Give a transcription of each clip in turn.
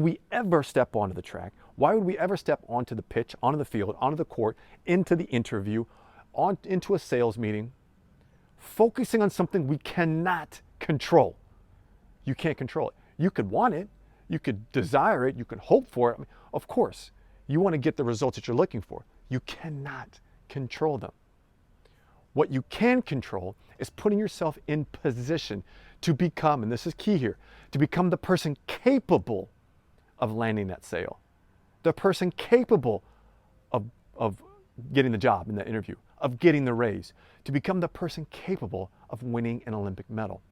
We ever step onto the track? Why would we ever step onto the pitch, onto the field, onto the court, into the interview, into a sales meeting, focusing on something we cannot control? You can't control it. You could want it, you could desire it, you could hope for it. I mean, of course, you want to get the results that you're looking for. You cannot control them. What you can control is putting yourself in position to become, and this is key here, to become the person capable of landing that sale, the person capable of getting the job in that interview, of getting the raise, to become the person capable of winning an Olympic medal.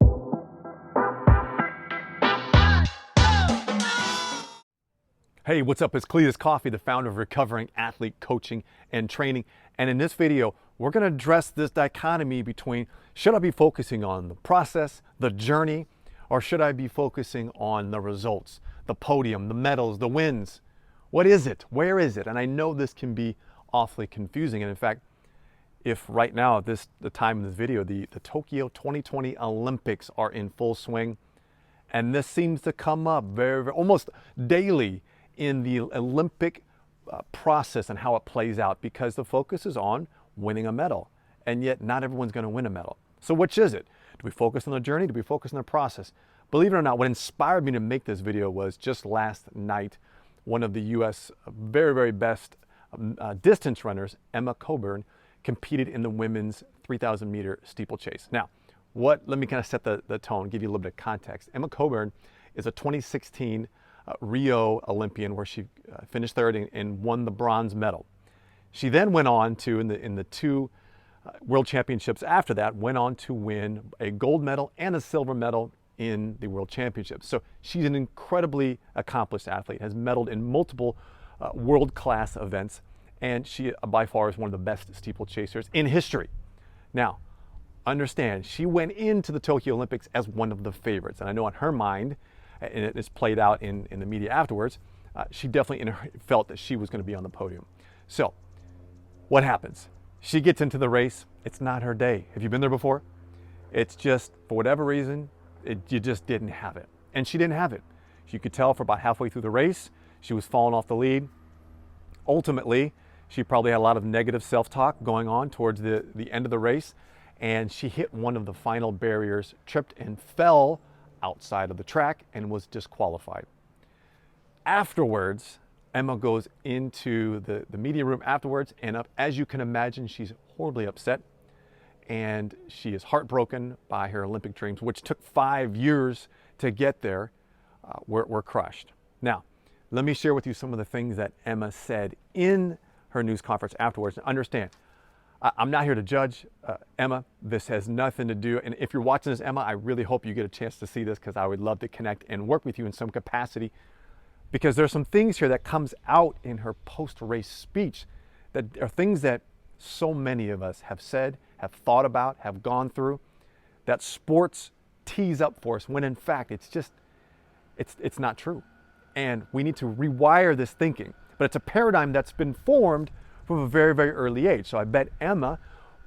Hey, what's up? It's Cletus Coffey, the founder of Recovering Athlete Coaching and Training. And in this video, we're going to address this dichotomy between, should I be focusing on the process, the journey, or should I be focusing on the results, the podium, the medals, the wins? What is it? Where is it? And I know this can be awfully confusing. And in fact, if right now, at the time of this video, the Tokyo 2020 Olympics are in full swing, and this seems to come up very almost daily in the Olympic process and how it plays out, because the focus is on winning a medal, and yet not everyone's going to win a medal. So which is it? Do we focus on the journey? Do we focus on the process? Believe it or not, what inspired me to make this video was just last night, one of the U.S. very best distance runners, Emma Coburn, competed in the women's 3,000 meter steeplechase. Now, let me kind of set the tone, give you a little bit of context. Emma Coburn is a 2016 Rio Olympian, where she finished third and won the bronze medal. She then went on to, in the two world championships after that, went on to win a gold medal and a silver medal in the world championships. So she's an incredibly accomplished athlete, has medaled in multiple world-class events, and she by far is one of the best steeplechasers in history. Now, understand, she went into the Tokyo Olympics as one of the favorites, and I know in her mind, and it is played out in the media afterwards, she definitely felt that she was going to be on the podium. So what happens? She gets into the race. It's not her day. Have you been there before? It's just, for whatever reason, you just didn't have it. And she didn't have it. You could tell for about halfway through the race, she was falling off the lead. Ultimately, she probably had a lot of negative self-talk going on towards the end of the race, and she hit one of the final barriers, tripped and fell outside of the track and was disqualified. Afterwards, Emma goes into the media room afterwards, and as you can imagine, she's horribly upset, and she is heartbroken by her Olympic dreams, which took 5 years to get there, were crushed. Now, let me share with you some of the things that Emma said in her news conference afterwards. Understand, I'm not here to judge Emma. This has nothing to do, and if you're watching this, Emma, I really hope you get a chance to see this, because I would love to connect and work with you in some capacity, because there's some things here that comes out in her post-race speech that are things that so many of us have said, have thought about, have gone through, that sports tease up for us, when in fact it's not true. And we need to rewire this thinking. But it's a paradigm that's been formed from a very early age. So I bet Emma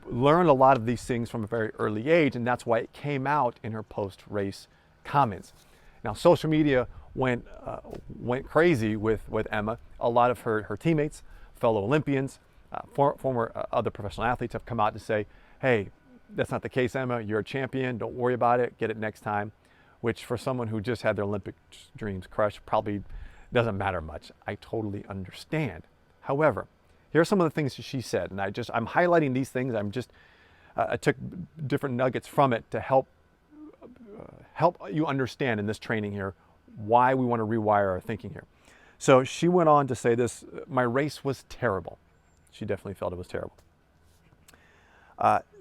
learned a lot of these things from a very early age, and that's why it came out in her post-race comments. Now, social media went crazy with Emma. A lot of her teammates, fellow Olympians, former other professional athletes have come out to say, hey, that's not the case, Emma. You're a champion. Don't worry about it. Get it next time. Which, for someone who just had their Olympic dreams crushed, probably doesn't matter much. I totally understand. However, here are some of the things that she said, and I'm highlighting these things. I took different nuggets from it to help you understand in this training here why we want to rewire our thinking here. So she went on to say this: my race was terrible. She definitely felt it was terrible.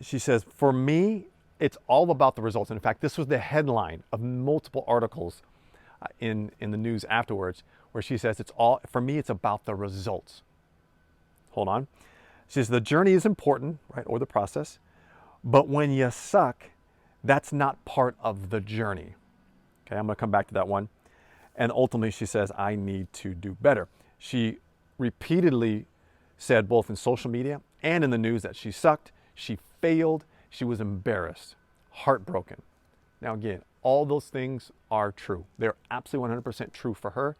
She says, for me, it's all about the results. And in fact, this was the headline of multiple articles in the news afterwards, where she says, for me, it's about the results. Hold on. She says, the journey is important, right, or the process, but when you suck, that's not part of the journey. Okay, I'm going to come back to that one. And ultimately, she says, I need to do better. She repeatedly said, both in social media and in the news, that she sucked, she failed, she was embarrassed, heartbroken. Now again, all those things are true. They're absolutely 100% true for her.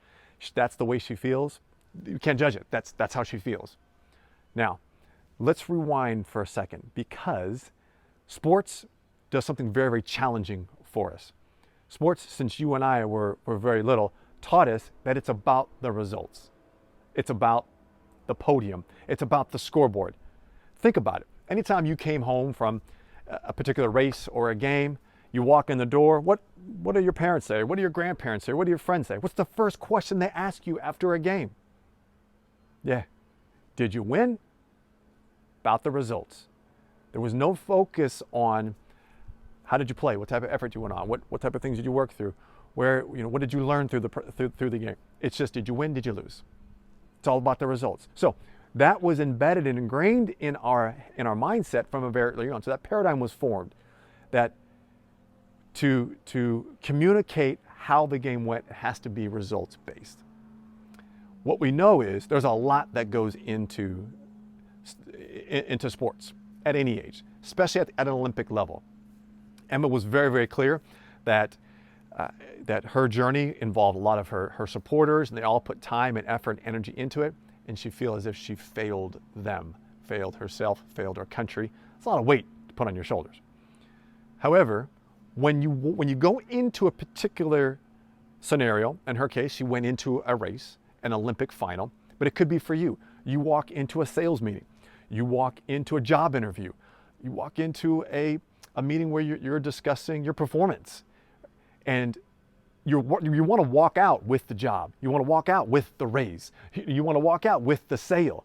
That's the way she feels. You can't judge it. That's how she feels. Now, let's rewind for a second, because sports does something very, very challenging for us. Sports, since you and I were very little, taught us that it's about the results. It's about the podium. It's about the scoreboard. Think about it. Anytime you came home from a particular race or a game, you walk in the door, what do your parents say? What do your grandparents say? What do your friends say? What's the first question they ask you after a game? Yeah. Did you win? About the results. There was no focus on how did you play, what type of effort you went on, what type of things did you work through, what did you learn through the game. It's just, did you win, did you lose? It's all about the results. So that was embedded and ingrained in our mindset from a very early on. So that paradigm was formed, that to communicate how the game went, it has to be results based. What we know is there's a lot that goes into sports at any age, especially at an Olympic level. Emma was very, very clear that her journey involved a lot of her supporters, and they all put time and effort and energy into it, and she feels as if she failed them, failed herself, failed her country. It's a lot of weight to put on your shoulders. However, when you go into a particular scenario, in her case, she went into a race, an Olympic final, but it could be for you. You walk into a sales meeting, you walk into a job interview, you walk into a meeting where you're discussing your performance, and you want to walk out with the job. You want to walk out with the raise. You want to walk out with the sale.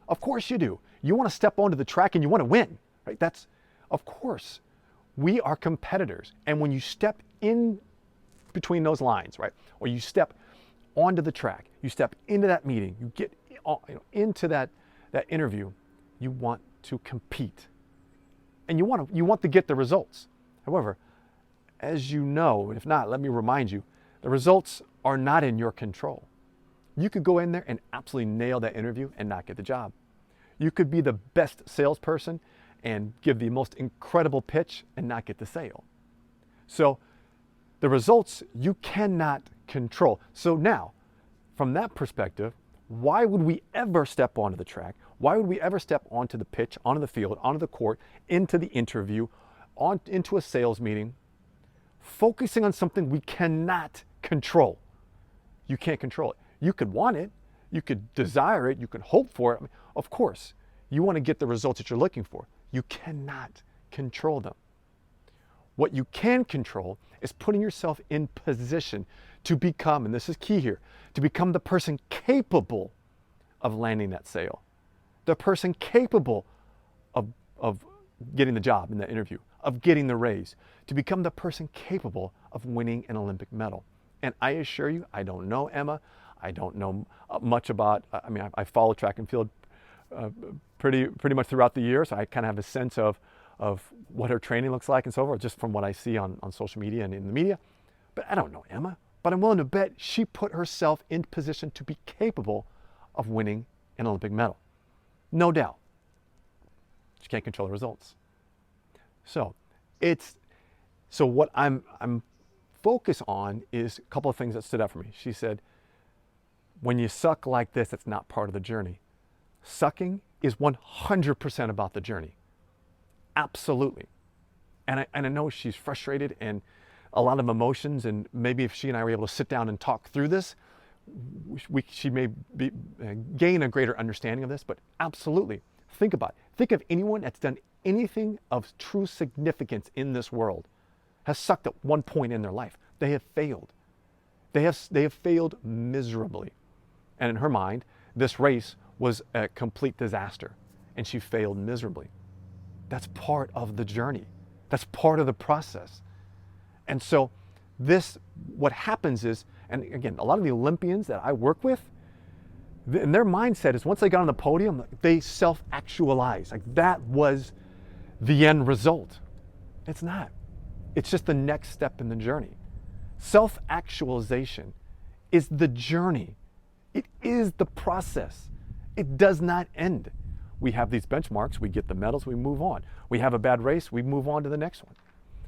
Of course you do. You want to step onto the track and you want to win, right? That's, of course, we are competitors. And when you step in between those lines, right, or you step onto the track, you step into that meeting, you get into that interview, you want to compete. And you want to get the results. However, as you know, if not, let me remind you, the results are not in your control. You could go in there and absolutely nail that interview and not get the job. You could be the best salesperson and give the most incredible pitch and not get the sale. So the results you cannot control. So now, from that perspective, why would we ever step onto the track? Why would we ever step onto the pitch, onto the field, onto the court, into the interview, into a sales meeting, focusing on something we cannot control? You can't control it. You could want it, you could desire it, you could hope for it. I mean, of course, you want to get the results that you're looking for. You cannot control them. What you can control is putting yourself in position to become, and this is key here, to become the person capable of landing that sale, the person capable of getting the job in that interview, of getting the raise, to become the person capable of winning an Olympic medal. And I assure you, I don't know Emma. I don't know much about, I follow track and field pretty much throughout the year, so I kind of have a sense of what her training looks like and so forth, just from what I see on social media and in the media. But I don't know Emma. But I'm willing to bet she put herself in position to be capable of winning an Olympic medal. No doubt. She can't control the results. So what I'm focused on is a couple of things that stood out for me. She said, when you suck like this, it's not part of the journey. Sucking is 100% about the journey. Absolutely. And I know she's frustrated and a lot of emotions, and maybe if she and I were able to sit down and talk through this, she may gain a greater understanding of this. But absolutely, think about it. Think of anyone that's done anything of true significance in this world, has sucked at one point in their life. They have failed. They have failed miserably. And in her mind, this race was a complete disaster, and she failed miserably. That's part of the journey. That's part of the process. And so what happens is, and again, a lot of the Olympians that I work with, and their mindset is once they got on the podium, they self-actualize. Like that was the end result. It's not. It's just the next step in the journey. Self-actualization is the journey. It is the process. It does not end. We have these benchmarks, we get the medals, we move on. We have a bad race, we move on to the next one.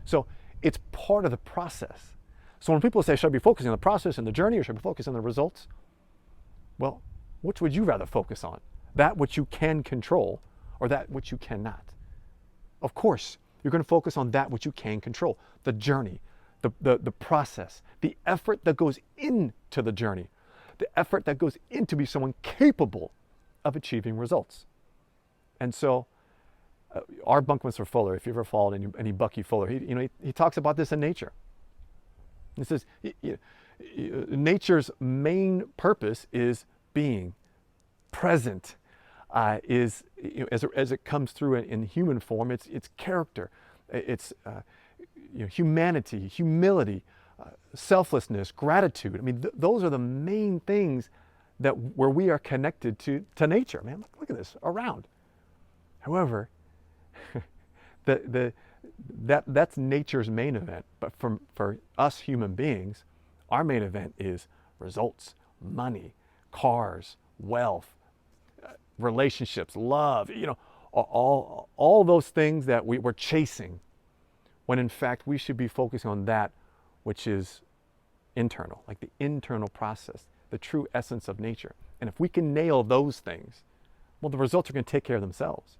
So it's part of the process. So when people say, should I be focusing on the process and the journey, or should I be focusing on the results? Well, which would you rather focus on? That which you can control or that which you cannot? Of course, you're going to focus on that which you can control, the journey, the process, the effort that goes into the journey, the effort that goes into be someone capable of achieving results. And so our Buckminster Fuller, if you ever followed any Bucky Fuller, he talks about this in nature. He says nature's main purpose is being present, as it comes through in human form. It's character, it's humanity, humility, selflessness, gratitude. I mean, those are the main things where we are connected to nature. Man, look at this around. However, that's nature's main event. But for us human beings, our main event is results, money, cars, wealth, relationships, love, all those things that we're chasing, when in fact we should be focusing on that which is internal, like the internal process, the true essence of nature. And if we can nail those things, well, the results are going to take care of themselves.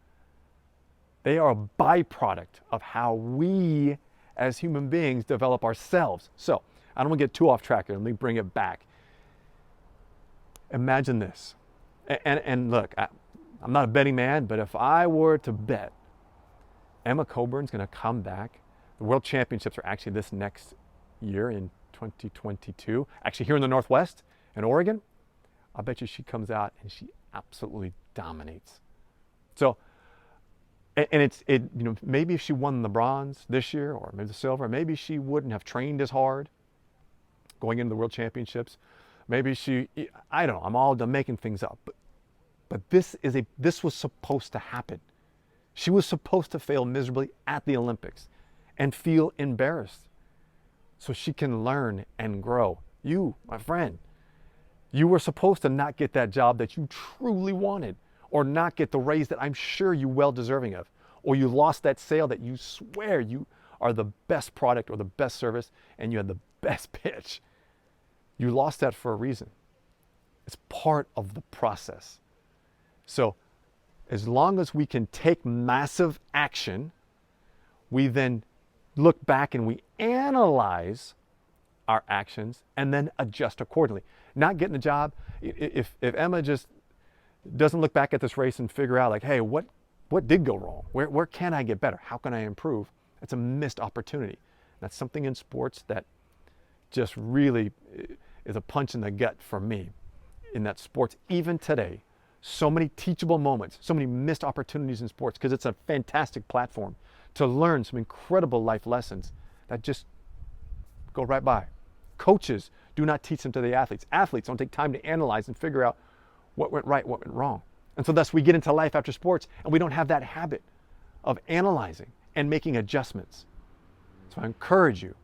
They are a byproduct of how we as human beings develop ourselves. So I don't want to get too off track here. Let me bring it back. Imagine this. And look, I'm not a betting man, but if I were to bet Emma Coburn's going to come back, the World Championships are actually this next year in 2022, actually here in the Northwest, in Oregon, I bet you she comes out and she absolutely dominates. So, and maybe if she won the bronze this year or maybe the silver, maybe she wouldn't have trained as hard going into the World Championships. Maybe I don't know, I'm making things up, but this was supposed to happen. She was supposed to fail miserably at the Olympics and feel embarrassed so she can learn and grow. You, my friend, you were supposed to not get that job that you truly wanted, or not get the raise that I'm sure you well deserving of, or you lost that sale that you swear you are the best product or the best service and you had the best pitch. You lost that for a reason. It's part of the process. So as long as we can take massive action, we then look back and we analyze our actions and then adjust accordingly. Not getting a job. If Emma just doesn't look back at this race and figure out like, hey, what did go wrong? Where can I get better? How can I improve? It's a missed opportunity. That's something in sports that just really is a punch in the gut for me. In that sports, even today, so many teachable moments, so many missed opportunities in sports, because it's a fantastic platform to learn some incredible life lessons that just go right by. Coaches do not teach them to the athletes. Athletes don't take time to analyze and figure out what went right, what went wrong. And so thus we get into life after sports and we don't have that habit of analyzing and making adjustments. So I encourage you,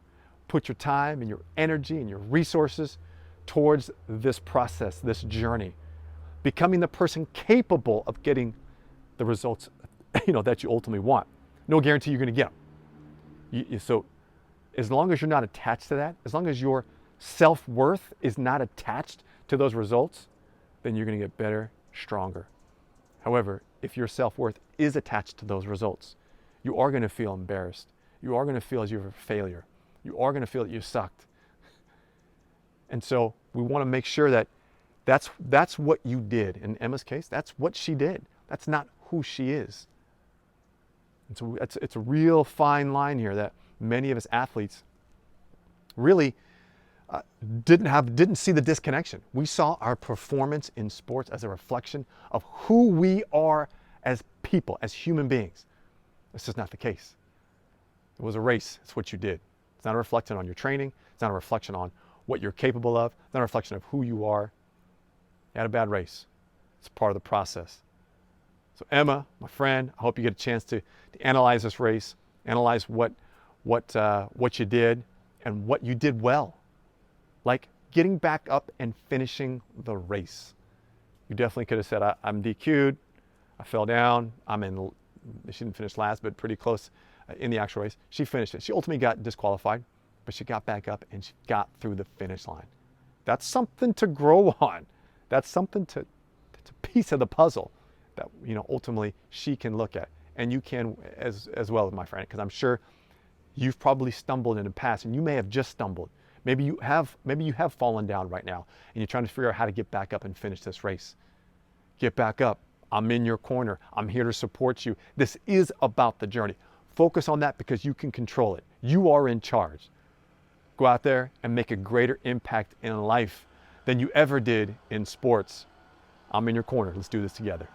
put your time and your energy and your resources towards this process, this journey, becoming the person capable of getting the results that you ultimately want. No guarantee you're going to get them. So as long as you're not attached to that, as long as your self-worth is not attached to those results, then you're going to get better, stronger. However, if your self-worth is attached to those results, you are going to feel embarrassed. You are going to feel as you're a failure. You are going to feel that you sucked. And so we want to make sure that that's what you did. In Emma's case, that's what she did. That's not who she is. And so it's a real fine line here that many of us athletes really didn't see the disconnection. We saw our performance in sports as a reflection of who we are as people, as human beings. This is not the case. It was a race. It's what you did. It's not a reflection on your training. It's not a reflection on what you're capable of. It's not a reflection of who you are. You had a bad race. It's part of the process. So Emma, my friend, I hope you get a chance to analyze this race, analyze what you did and what you did well. Like getting back up and finishing the race. You definitely could have said, I'm DQ'd, I fell down, she didn't finish last, but pretty close in the actual race. She finished it. She ultimately got disqualified, but she got back up and she got through the finish line. That's something to grow on. That's something to, it's a piece of the puzzle that, you know, ultimately she can look at, and you can as well, my friend, because I'm sure you've probably stumbled in the past, and you may have just stumbled. Maybe you have fallen down right now, and you're trying to figure out how to get back up and finish this race. Get back up. I'm in your corner. I'm here to support you. This is about the journey. Focus on that because you can control it. You are in charge. Go out there and make a greater impact in life than you ever did in sports. I'm in your corner. Let's do this together.